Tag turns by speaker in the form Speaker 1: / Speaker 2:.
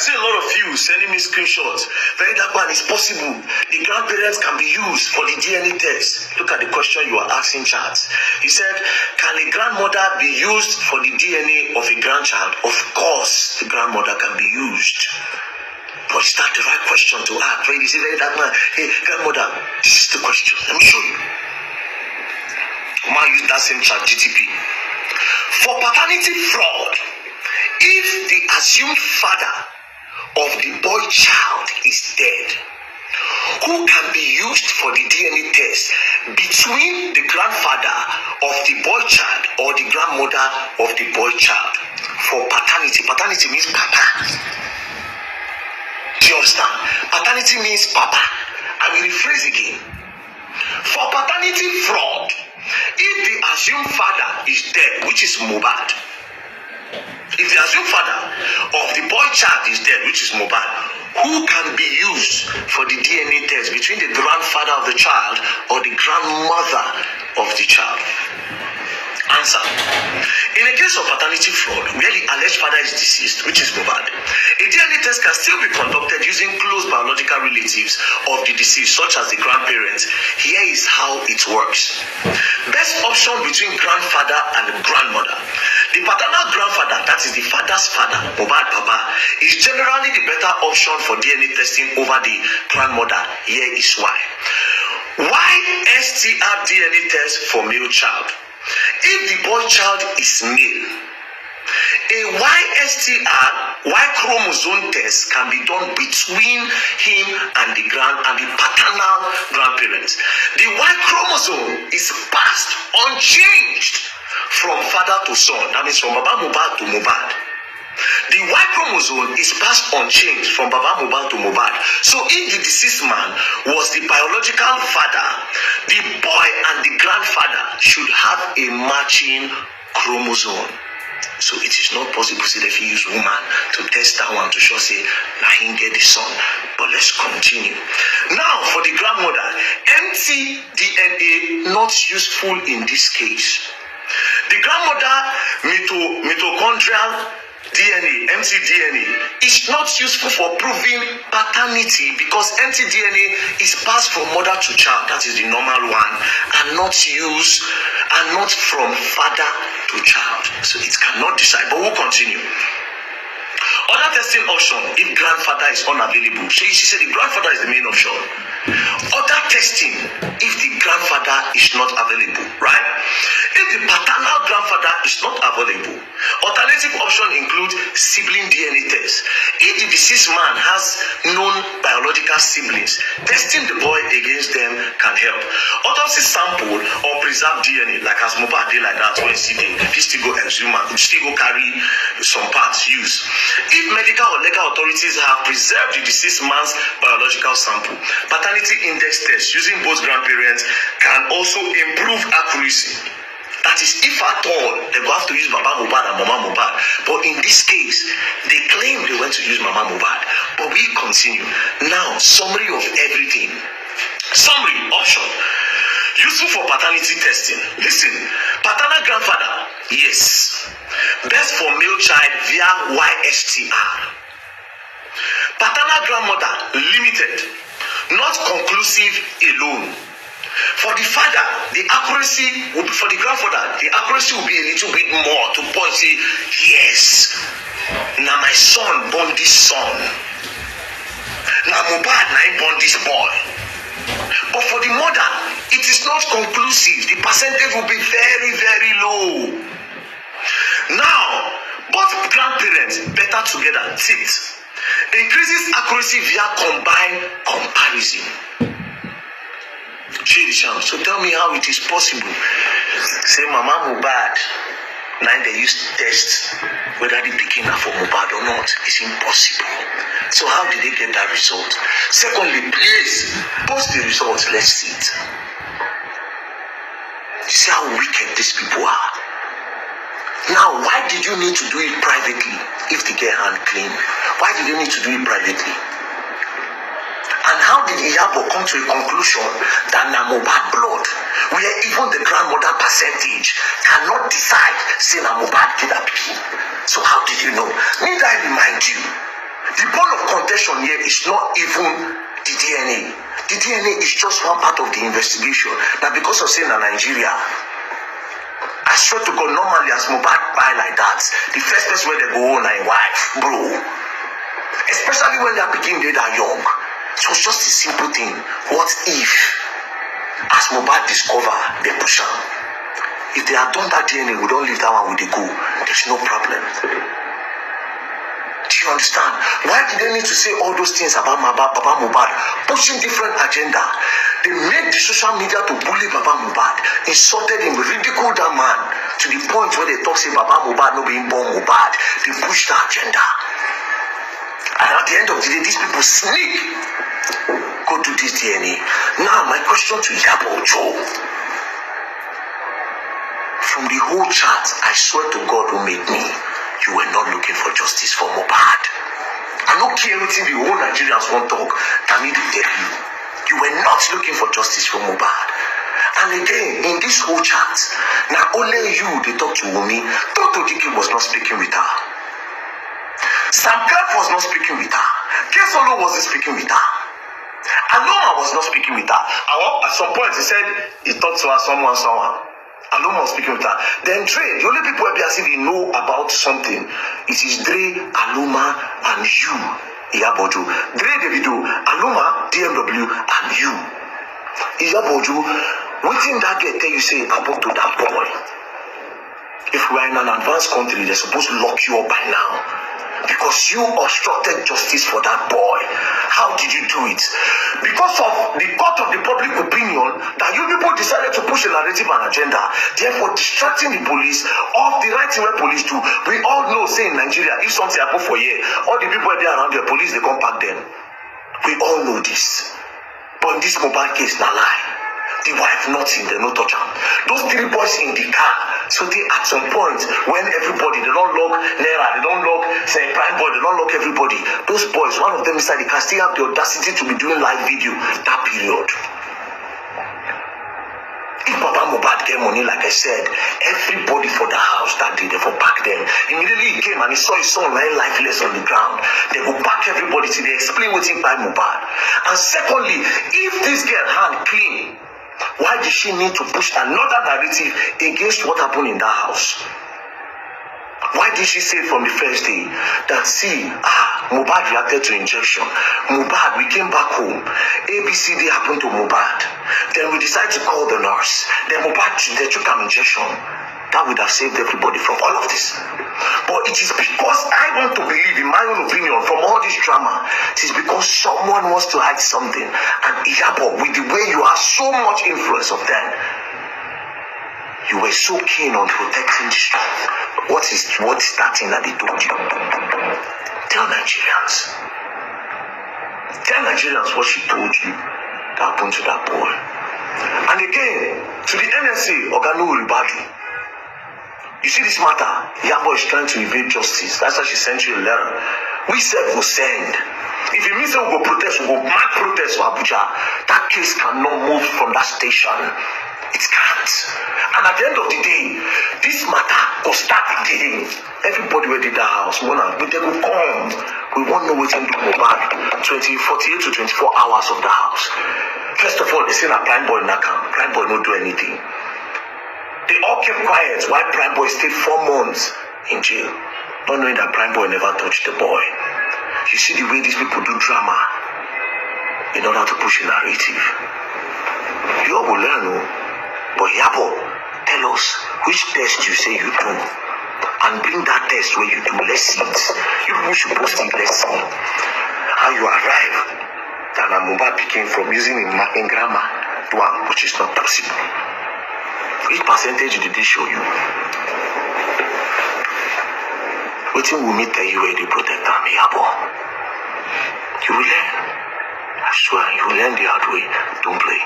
Speaker 1: see a lot of you sending me screenshots. VeryDark Man, is possible. The grandparents can be used for the DNA test. Look at the question you are asking, chat. He said, can a grandmother be used for the DNA of a grandchild? Of course, the grandmother can be used. But is that the right question to ask? When you say VeryDark Man, hey, grandmother, this is the question. Let me show you. Man, use that same chat GTP. For paternity fraud, if the assumed father of the boy child is dead, who can be used for the DNA test between the grandfather of the boy child or the grandmother of the boy child? For paternity, paternity means papa. Do you understand? Paternity means papa. I will rephrase again. For paternity fraud, if the assumed father is dead, which is mohbad, if the assumed father of the boy child is dead, which is mohbad, who can be used for the DNA test between the grandfather of the child or the grandmother of the child? Answer. In a case of paternity fraud, where the alleged father is deceased, which is mohbad, a DNA test can still be conducted using close biological relatives of the deceased, such as the grandparents. Here is how it works. Best option between grandfather and grandmother. The paternal grandfather, that is the father's father, mohbad papa, is generally the better option for DNA testing over the grandmother. Here is why. Why STR DNA test for male child? If the boy child is male, a Y chromosome test can be done between him and the paternal grandparents. The Y chromosome is passed unchanged from father to son. That means from Baba Mohbad to Mohbad. The Y chromosome is passed unchanged from Baba Mohbad to Mohbad. So if the deceased man was the biological father, the boy and the grandfather should have a matching chromosome. So it is not possible to say that if you use woman to test that one to show say na him get the son. But let's continue. Now for the grandmother, empty DNA not useful in this case. The grandmother mitochondrial DNA, empty DNA, is not useful for proving paternity because empty DNA is passed from mother to child, that is the normal one, and not from father to child. So it cannot decide, but we'll continue. Other testing option if grandfather is unavailable. So you see, the grandfather is the main option. Other testing if the grandfather is not available, right? If the paternal grandfather is not available, alternative option include sibling DNA test. If the deceased man has known biological siblings, testing the boy against them can help. Autopsy sample or preserved DNA, like as mohbad dey like that, when you see them, he still go exhume and still go carry some parts use. If medical or legal authorities have preserved the deceased man's biological sample, paternity index test using both grandparents can also improve accuracy. That is, if at all, they go have to use Baba Mohbad and Mama Mohbad. But in this case, they claim they went to use Mama Mohbad. But we continue. Now, summary of everything. Summary, option. Useful for paternity testing. Listen, paternal grandfather, yes. Best for male child via YSTR. Paternal grandmother, limited. Not conclusive alone. For the father, the accuracy will be, for the grandfather, the accuracy will be a little bit more to point say, yes, now my son born this son. Now Mohbad now born this boy. But for the mother, it is not conclusive. The percentage will be very, very low. Now, both grandparents better together, tipped. Increases accuracy via combined comparison. So tell me how it is possible. Say Mama Mohbad, now they use to test whether the pikin are for Mohbad or not. It's impossible. So how did they get that result? Secondly, please post the results. Let's see it. See how wicked these people are. Now, why did you need to do it privately if the girl hand clean? Why did you need to do it privately? And how did Iyabo come to a conclusion that na Mohbad blood, where even the grandmother percentage cannot decide say na Mohbad did that pikin? So how did you know? Need I remind you? The bone of contention here is not even the DNA. The DNA is just one part of the investigation. Now, because of saying in Nigeria, I swear to God, normally as mohbad buy like that, the first person where they go on like wife, bro. Especially when they are beginning, they are young. So it's just a simple thing. What if, as mohbad discover, they push am? If they had done that DNA, we don't leave that one with the go. There's no problem. Do you understand? Why did they need to say all those things about Baba Mohbad? Pushing different agenda. They made the social media to bully Baba Mohbad, insulted him, ridiculed that man to the point where they talk say Baba Mohbad no being born Mohbad. They pushed the agenda. And at the end of the day, these people sneak. Go do this DNA. Now my question to Yabo Joe. From the whole chat, I swear to God who made me, you were not looking for justice for Mohbad. I don't care anything the whole Nigerians won't talk. I need to tell you. You were not looking for justice for Mohbad. And again, in this whole chat, now only you they talk to Wumi. Toto Dike was not speaking with her. Sam Clark was not speaking with her. Kesolo wasn't speaking with her. Aloma was not speaking with her. At some point he said he talked to her someone. Aloma was speaking with her. Then Dre, the only people who as if they know about something, it is Dre, Aloma, and you, Iyaboju. Dre Davido, Aloma, DMW, and you. Iyaboju, waiting that girl tell you say about to that boy. If we are in an advanced country, they're supposed to lock you up by now. Because you obstructed justice for that boy. How did you do it? Because of the court of the public opinion that you people decided to push a narrative and agenda, therefore distracting the police of the right thing where police do. We all know, say in Nigeria, if something happen for here, all the people there around the police, they come back them. We all know this. But in this mobile case, na lie. The wife nothing, they no touch am. Those three boys in the car, so they at some point when everybody, they don't lock Naira, they don't lock say prime boy, they don't lock everybody. Those boys, one of them inside the car still have the audacity to be doing live video that period. If Baba Mohbad get money, like I said, everybody for the house that day, they for back them. Immediately he came and he saw his son lying lifeless on the ground. They will back everybody till they explain what he by Mohbad. And secondly, if this girl hand clean, why did she need to push another narrative against what happened in that house? Why did she say from the first day that see, Mohbad reacted to injection. Mohbad, we came back home. ABCD happened to Mohbad. Then we decided to call the nurse. Then Mohbad, they took an injection. That would have saved everybody from all of this. But it is because I want to believe, in my own opinion, from all this drama, it is because someone wants to hide something. And Iyabo, with the way you have so much influence of them, you were so keen on protecting the truth. What is that thing that they told you? Tell Nigerians. Tell Nigerians what she told you that happened to that boy. And again, to the NSA, Oganu Ribadu. You see this matter, Yabo is trying to evade justice. That's why she sent you a letter. We said we'll send. If it means that we'll go protest, we'll go mad protest for Abuja. That case cannot move from that station. It can't. And at the end of the day, this matter will start again. Everybody who did that house, but they will come. We won't know what's in the mobile. 48 to 24 hours of the house. First of all, they say a prime boy in that camp. Prime boy don't do anything. They all kept quiet while Prime Boy stayed 4 months in jail, not knowing that Prime Boy never touched the boy. You see the way these people do drama in order to push a narrative. You all will learn, but Yabo, tell us which test you say you do, and bring that test where you do. Let's see it. You people should post it. Let's see how you arrive that Mohbad became from using in grammar to one, which is not possible. Which percentage did they show you? Waiting will meet you where they protect them, Yabo. You will learn. I swear, you will learn the hard way. Don't play.